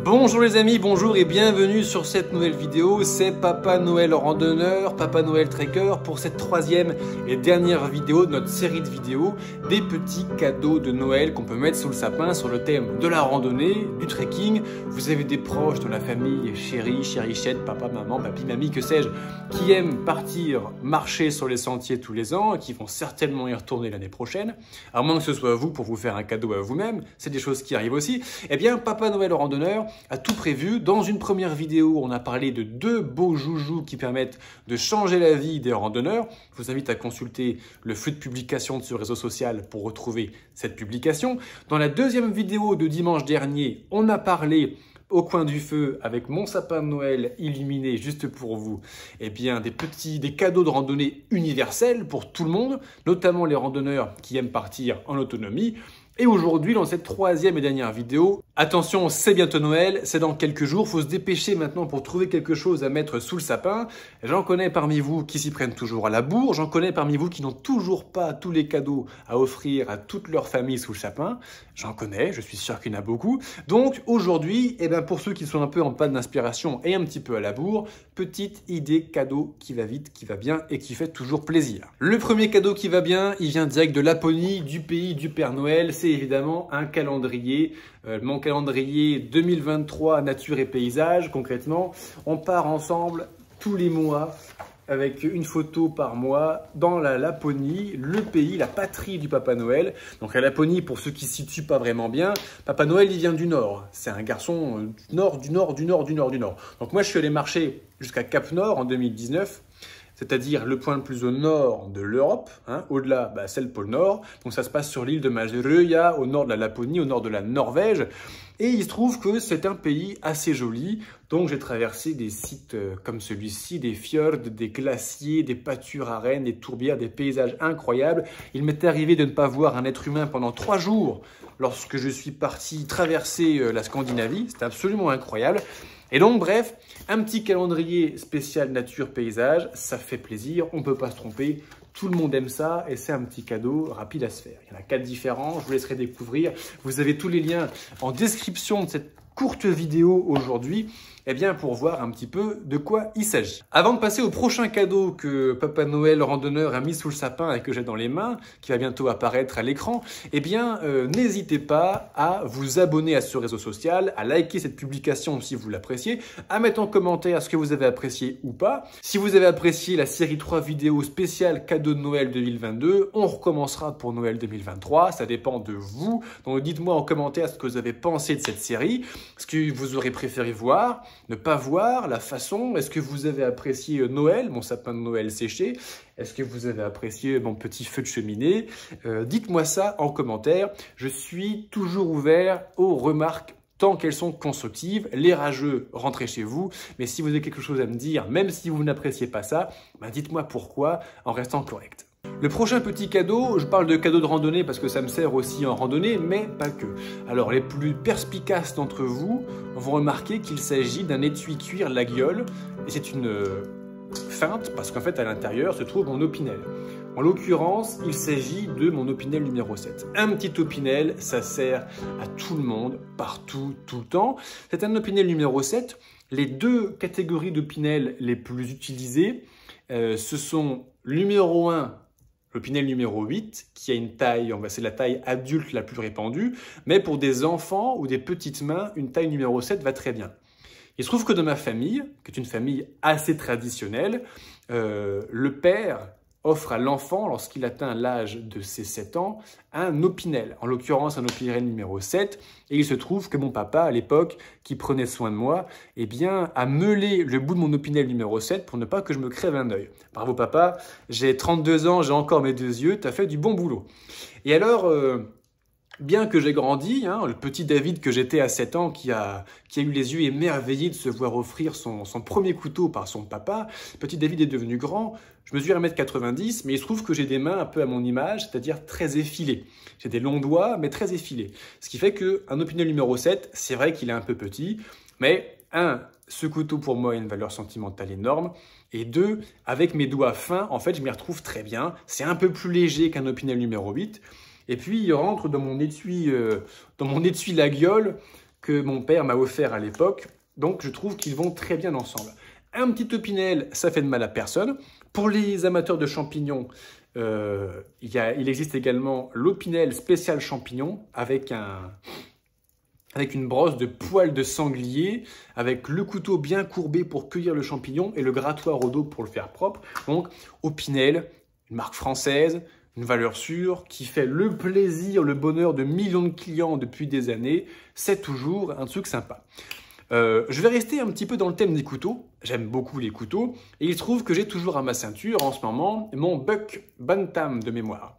Bonjour les amis, bonjour et bienvenue sur cette nouvelle vidéo. C'est Papa Noël randonneur, Papa Noël trekker pour cette troisième et dernière vidéo de notre série de vidéos des petits cadeaux de Noël qu'on peut mettre sous le sapin sur le thème de la randonnée, du trekking. Vous avez des proches dans la famille, chérie, chérichette, papa, maman, papi, mamie, que sais-je, qui aiment partir marcher sur les sentiers tous les ans et qui vont certainement y retourner l'année prochaine, à moins que ce soit vous pour vous faire un cadeau à vous-même, c'est des choses qui arrivent aussi. Eh bien, Papa Noël randonneur a tout prévu. Dans une première vidéo, on a parlé de deux beaux joujoux qui permettent de changer la vie des randonneurs. Je vous invite à consulter le flux de publication de ce réseau social pour retrouver cette publication. Dans la deuxième vidéo de dimanche dernier, on a parlé au coin du feu avec mon sapin de Noël illuminé juste pour vous, eh bien des cadeaux de randonnée universels pour tout le monde, notamment les randonneurs qui aiment partir en autonomie. Et aujourd'hui, dans cette troisième et dernière vidéo, attention, c'est bientôt Noël, c'est dans quelques jours, faut se dépêcher maintenant pour trouver quelque chose à mettre sous le sapin. J'en connais parmi vous qui s'y prennent toujours à la bourre, j'en connais parmi vous qui n'ont toujours pas tous les cadeaux à offrir à toute leur famille sous le sapin. J'en connais, je suis sûr qu'il y en a beaucoup. Donc aujourd'hui, eh ben pour ceux qui sont un peu en panne d'inspiration et un petit peu à la bourre, petite idée cadeau qui va vite, qui va bien et qui fait toujours plaisir. Le premier cadeau qui va bien, il vient direct de Laponie, du pays du Père Noël. C'est évidemment un calendrier, mon calendrier 2023 nature et paysage. Concrètement, on part ensemble tous les mois avec une photo par mois dans la Laponie, le pays, la patrie du Papa Noël. Donc la Laponie, pour ceux qui ne se situent pas vraiment bien, Papa Noël, il vient du Nord. C'est un garçon du Nord. Donc moi, je suis allé marcher jusqu'à Cap Nord en 2019. C'est-à-dire le point le plus au nord de l'Europe, hein. Au-delà, c'est le pôle Nord. Donc ça se passe sur l'île de Majerøya, au nord de la Laponie, au nord de la Norvège. Et il se trouve que c'est un pays assez joli. Donc j'ai traversé des sites comme celui-ci, des fjords, des glaciers, des pâtures à rennes, des tourbières, des paysages incroyables. Il m'était arrivé de ne pas voir un être humain pendant 3 jours lorsque je suis parti traverser la Scandinavie. C'était absolument incroyable. Et donc, bref, un petit calendrier spécial nature-paysage, ça fait plaisir, on ne peut pas se tromper, tout le monde aime ça et c'est un petit cadeau rapide à se faire. Il y en a 4 différents, je vous laisserai découvrir. Vous avez tous les liens en description de cette courte vidéo aujourd'hui, eh bien pour voir un petit peu de quoi il s'agit. Avant de passer au prochain cadeau que Papa Noël randonneur a mis sous le sapin et que j'ai dans les mains, qui va bientôt apparaître à l'écran, eh bien n'hésitez pas à vous abonner à ce réseau social, à liker cette publication si vous l'appréciez, à mettre en commentaire ce que vous avez apprécié ou pas. Si vous avez apprécié la série 3 vidéos spéciales cadeaux de Noël 2022, on recommencera pour Noël 2023, ça dépend de vous. Donc dites-moi en commentaire ce que vous avez pensé de cette série, ce que vous aurez préféré voir, ne pas voir, la façon. Est-ce que vous avez apprécié Noël, mon sapin de Noël séché? Est-ce que vous avez apprécié mon petit feu de cheminée? Dites-moi ça en commentaire. Je suis toujours ouvert aux remarques tant qu'elles sont constructives. Les rageux, rentrez chez vous. Mais si vous avez quelque chose à me dire, même si vous n'appréciez pas ça, dites-moi pourquoi en restant correct. Le prochain petit cadeau, je parle de cadeau de randonnée parce que ça me sert aussi en randonnée, mais pas que. Alors les plus perspicaces d'entre vous vont remarquer qu'il s'agit d'un étui cuir Laguiole et c'est une feinte parce qu'en fait à l'intérieur se trouve mon opinel. En l'occurrence, il s'agit de mon opinel numéro 7. Un petit opinel, ça sert à tout le monde, partout, tout le temps. C'est un opinel numéro 7. Les deux catégories d'opinel les plus utilisées, ce sont numéro 1, l'opinel numéro 8, qui a une taille, c'est la taille adulte la plus répandue, mais pour des enfants ou des petites mains, une taille numéro 7 va très bien. Il se trouve que dans ma famille, qui est une famille assez traditionnelle, le père offre à l'enfant, lorsqu'il atteint l'âge de ses 7 ans, un opinel, en l'occurrence un opinel numéro 7, et il se trouve que mon papa, à l'époque, qui prenait soin de moi, eh bien, a meulé le bout de mon opinel numéro 7 pour ne pas que je me crève un œil. Bravo papa, j'ai 32 ans, j'ai encore mes 2 yeux, tu as fait du bon boulot. Et alors, bien que j'ai grandi, le petit David que j'étais à 7 ans qui a eu les yeux émerveillés de se voir offrir son premier couteau par son papa, petit David est devenu grand, je mesure 1,90 m, mais il se trouve que j'ai des mains un peu à mon image, c'est-à-dire très effilées. J'ai des longs doigts, mais très effilés. Ce qui fait qu'un opinel numéro 7, c'est vrai qu'il est un peu petit, mais ce couteau pour moi a une valeur sentimentale énorme, et 2, avec mes doigts fins, en fait, je m'y retrouve très bien. C'est un peu plus léger qu'un opinel numéro 8, et puis il rentre dans mon étui Laguiole que mon père m'a offert à l'époque. Donc je trouve qu'ils vont très bien ensemble. Un petit Opinel, ça fait de mal à personne. Pour les amateurs de champignons, il existe également l'Opinel spécial champignon avec une brosse de poils de sanglier, avec le couteau bien courbé pour cueillir le champignon et le grattoir au dos pour le faire propre. Donc Opinel, une marque française, une valeur sûre, qui fait le plaisir, le bonheur de millions de clients depuis des années. C'est toujours un truc sympa. Je vais rester un petit peu dans le thème des couteaux. J'aime beaucoup les couteaux. Et il se trouve que j'ai toujours à ma ceinture en ce moment mon Buck Bantam de mémoire,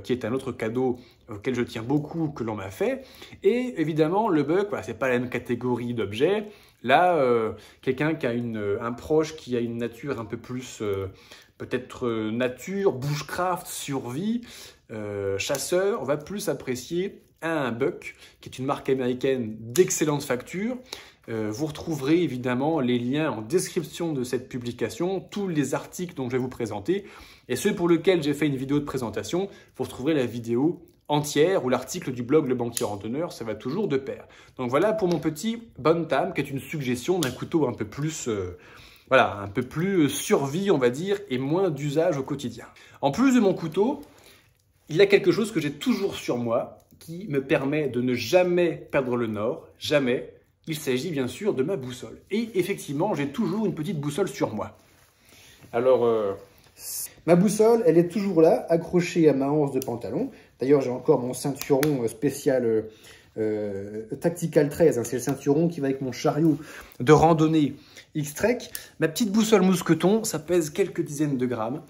qui est un autre cadeau auquel je tiens beaucoup, que l'on m'a fait. Et évidemment, le Buck, voilà, ce n'est pas la même catégorie d'objets. Là, quelqu'un qui a un proche qui a une nature un peu plus, peut-être nature, bushcraft, survie, chasseur, va plus apprécier un Buck, qui est une marque américaine d'excellente facture. Vous retrouverez évidemment les liens en description de cette publication, tous les articles dont je vais vous présenter. Et ceux pour lesquels j'ai fait une vidéo de présentation, vous retrouverez la vidéo entière ou l'article du blog Le Banquier Randonneur, ça va toujours de pair. Donc voilà pour mon petit Bantam, qui est une suggestion d'un couteau un peu plus, voilà, un peu plus survie, on va dire, et moins d'usage au quotidien. En plus de mon couteau, il y a quelque chose que j'ai toujours sur moi, qui me permet de ne jamais perdre le nord, jamais. Il s'agit bien sûr de ma boussole. Et effectivement, j'ai toujours une petite boussole sur moi. Alors, ma boussole, elle est toujours là, accrochée à ma hanche de pantalon. D'ailleurs, j'ai encore mon ceinturon spécial Tactical 13. Hein. C'est le ceinturon qui va avec mon chariot de randonnée X-Trek. Ma petite boussole mousqueton, ça pèse quelques dizaines de grammes.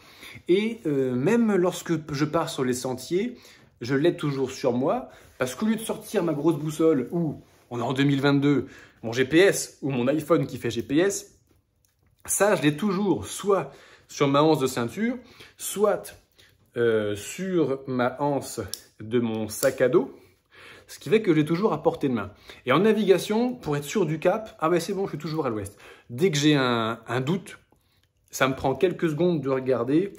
Et même lorsque je pars sur les sentiers, je l'ai toujours sur moi, parce qu'au lieu de sortir ma grosse boussole, ou on est en 2022, mon GPS, ou mon iPhone qui fait GPS, ça, je l'ai toujours soit sur ma anse de ceinture, soit sur ma anse de mon sac à dos, ce qui fait que je l'ai toujours à portée de main. Et en navigation, pour être sûr du cap, ah ben c'est bon, je suis toujours à l'ouest. Dès que j'ai un doute, ça me prend quelques secondes de regarder.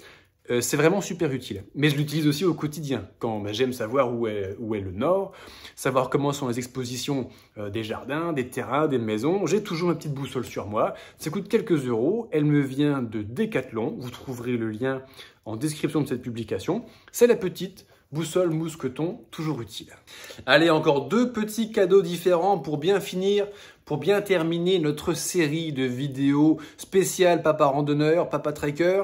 C'est vraiment super utile. Mais je l'utilise aussi au quotidien, quand j'aime savoir où est le nord, savoir comment sont les expositions des jardins, des terrains, des maisons. J'ai toujours ma petite boussole sur moi. Ça coûte quelques euros. Elle me vient de Decathlon. Vous trouverez le lien en description de cette publication. C'est la petite boussole mousqueton, toujours utile. Allez, encore deux petits cadeaux différents pour bien finir, pour bien terminer notre série de vidéos spéciales Papa Randonneur, Papa Trekker.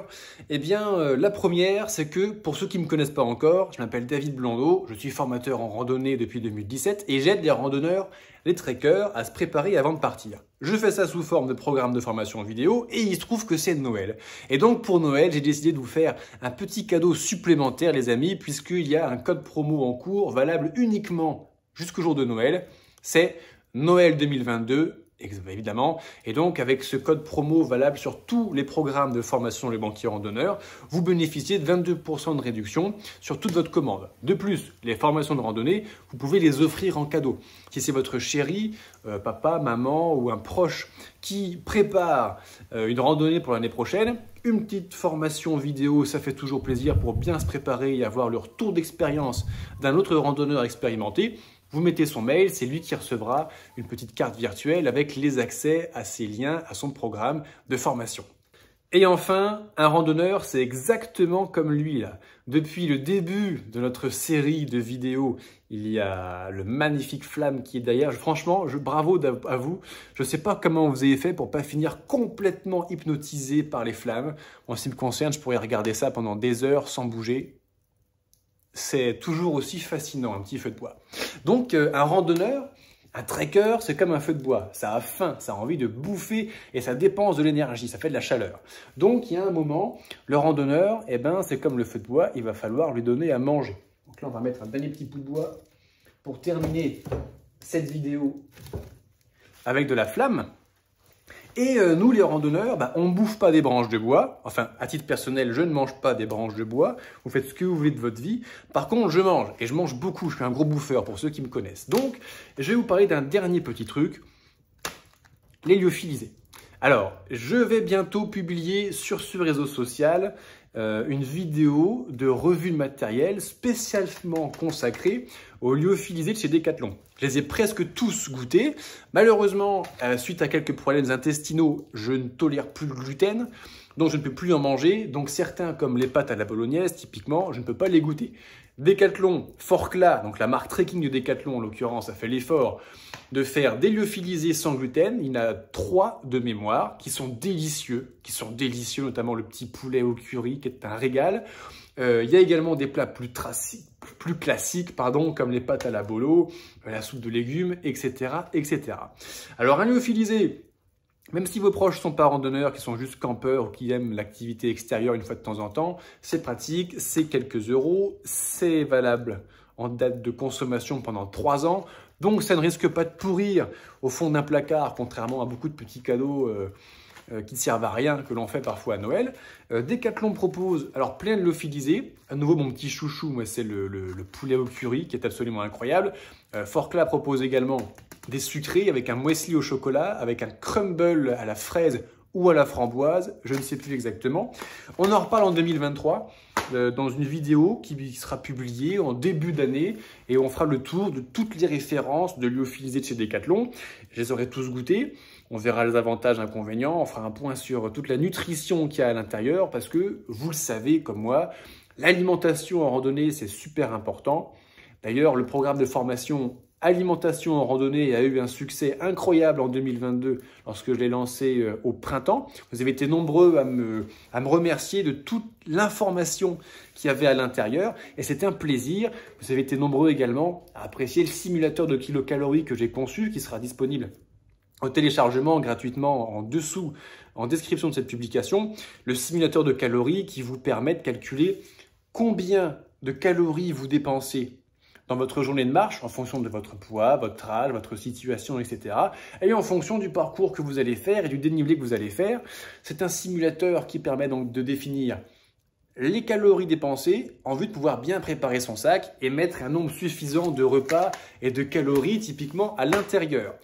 Eh bien, la première, c'est que pour ceux qui ne me connaissent pas encore, je m'appelle David Blondeau, je suis formateur en randonnée depuis 2017 et j'aide les randonneurs, les trekkers à se préparer avant de partir. Je fais ça sous forme de programme de formation vidéo et il se trouve que c'est Noël. Et donc pour Noël, j'ai décidé de vous faire un petit cadeau supplémentaire les amis, puisqu'il y a un code promo en cours valable uniquement jusqu'au jour de Noël. C'est Noël 2022, évidemment. Et donc avec ce code promo valable sur tous les programmes de formation Les Banquiers Randonneurs, vous bénéficiez de 22% de réduction sur toute votre commande. De plus, les formations de randonnée, vous pouvez les offrir en cadeau. Si c'est votre chéri, papa, maman ou un proche qui prépare une randonnée pour l'année prochaine, une petite formation vidéo, ça fait toujours plaisir pour bien se préparer et avoir le retour d'expérience d'un autre randonneur expérimenté. Vous mettez son mail, c'est lui qui recevra une petite carte virtuelle avec les accès à ses liens, à son programme de formation. Et enfin, un randonneur, c'est exactement comme lui là. Depuis le début de notre série de vidéos, il y a le magnifique Flamme qui est derrière. Franchement, bravo à vous. Je ne sais pas comment vous avez fait pour ne pas finir complètement hypnotisé par les flammes. En ce qui me concerne, je pourrais regarder ça pendant des heures sans bouger. C'est toujours aussi fascinant, un petit feu de bois. Donc, un randonneur, un trekker, c'est comme un feu de bois. Ça a faim, ça a envie de bouffer et ça dépense de l'énergie, ça fait de la chaleur. Donc, il y a un moment, le randonneur, eh ben, c'est comme le feu de bois, il va falloir lui donner à manger. Donc là, on va mettre un dernier petit bout de bois pour terminer cette vidéo avec de la flamme. Et nous, les randonneurs, on ne bouffe pas des branches de bois. Enfin, à titre personnel, je ne mange pas des branches de bois. Vous faites ce que vous voulez de votre vie. Par contre, je mange. Et je mange beaucoup. Je suis un gros bouffeur pour ceux qui me connaissent. Donc, je vais vous parler d'un dernier petit truc. L'héliophilisé. Alors, je vais bientôt publier sur ce réseau social une vidéo de revue de matériel spécialement consacrée au lyophilisé de chez Decathlon. Je les ai presque tous goûtés. Malheureusement, suite à quelques problèmes intestinaux, je ne tolère plus le gluten, donc je ne peux plus en manger. Donc certains, comme les pâtes à la bolognaise, typiquement, je ne peux pas les goûter. Decathlon, Forclaz, donc la marque trekking de Decathlon en l'occurrence, a fait l'effort de faire des lyophilisés sans gluten. Il y en a 3 de mémoire qui sont délicieux, notamment le petit poulet au curry qui est un régal. Il y a également des plats plus classiques, comme les pâtes à la bolo, la soupe de légumes, etc., etc. Alors un lyophilisé, même si vos proches sont pas randonneurs, qui sont juste campeurs ou qui aiment l'activité extérieure une fois de temps en temps, c'est pratique, c'est quelques euros, c'est valable en date de consommation pendant 3 ans, donc ça ne risque pas de pourrir au fond d'un placard, contrairement à beaucoup de petits cadeaux qui ne servent à rien, que l'on fait parfois à Noël. Decathlon propose alors plein de lyophilisés. À nouveau, mon petit chouchou, moi, c'est le poulet au curry qui est absolument incroyable. Forclaz propose également des sucrés avec un muesli au chocolat, avec un crumble à la fraise ou à la framboise, je ne sais plus exactement. On en reparle en 2023 dans une vidéo qui sera publiée en début d'année et on fera le tour de toutes les références de lyophilisés de chez Decathlon. Je les aurai tous goûtés. On verra les avantages, inconvénients. On fera un point sur toute la nutrition qu'il y a à l'intérieur parce que vous le savez comme moi, l'alimentation en randonnée, c'est super important. D'ailleurs, le programme de formation Alimentation en randonnée a eu un succès incroyable en 2022 lorsque je l'ai lancé au printemps. Vous avez été nombreux à me remercier de toute l'information qu'il y avait à l'intérieur et c'était un plaisir. Vous avez été nombreux également à apprécier le simulateur de kilocalories que j'ai conçu qui sera disponible au téléchargement gratuitement en dessous, en description de cette publication. Le simulateur de calories qui vous permet de calculer combien de calories vous dépensez dans votre journée de marche, en fonction de votre poids, votre âge, votre situation, etc. Et en fonction du parcours que vous allez faire et du dénivelé que vous allez faire. C'est un simulateur qui permet donc de définir les calories dépensées en vue de pouvoir bien préparer son sac et mettre un nombre suffisant de repas et de calories typiquement à l'intérieur.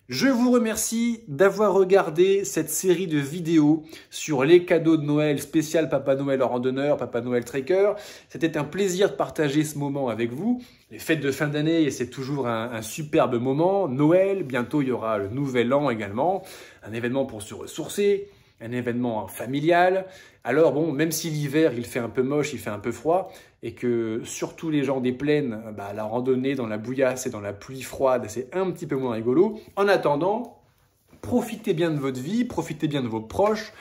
Je vous remercie d'avoir regardé cette série de vidéos sur les cadeaux de Noël spécial Papa Noël en randonneur, Papa Noël trekker. C'était un plaisir de partager ce moment avec vous. Les fêtes de fin d'année, c'est toujours un superbe moment. Noël, bientôt il y aura le Nouvel An également, un événement pour se ressourcer, un événement familial. Alors bon, même si l'hiver il fait un peu moche, il fait un peu froid, et que surtout les gens des plaines, la randonnée dans la bouillasse et dans la pluie froide, c'est un petit peu moins rigolo. En attendant, profitez bien de votre vie, profitez bien de vos proches,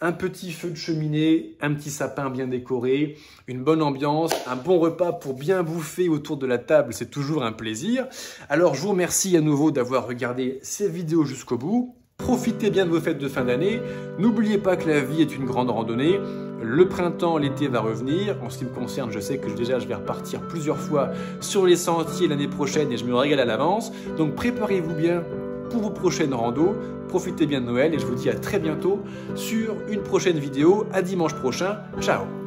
un petit feu de cheminée, un petit sapin bien décoré, une bonne ambiance, un bon repas pour bien bouffer autour de la table, c'est toujours un plaisir. Alors je vous remercie à nouveau d'avoir regardé ces vidéos jusqu'au bout. Profitez bien de vos fêtes de fin d'année. N'oubliez pas que la vie est une grande randonnée. Le printemps, l'été va revenir. En ce qui me concerne, je sais que déjà je vais repartir plusieurs fois sur les sentiers l'année prochaine et je me régale à l'avance. Donc préparez-vous bien pour vos prochaines randos. Profitez bien de Noël et je vous dis à très bientôt sur une prochaine vidéo. À dimanche prochain. Ciao!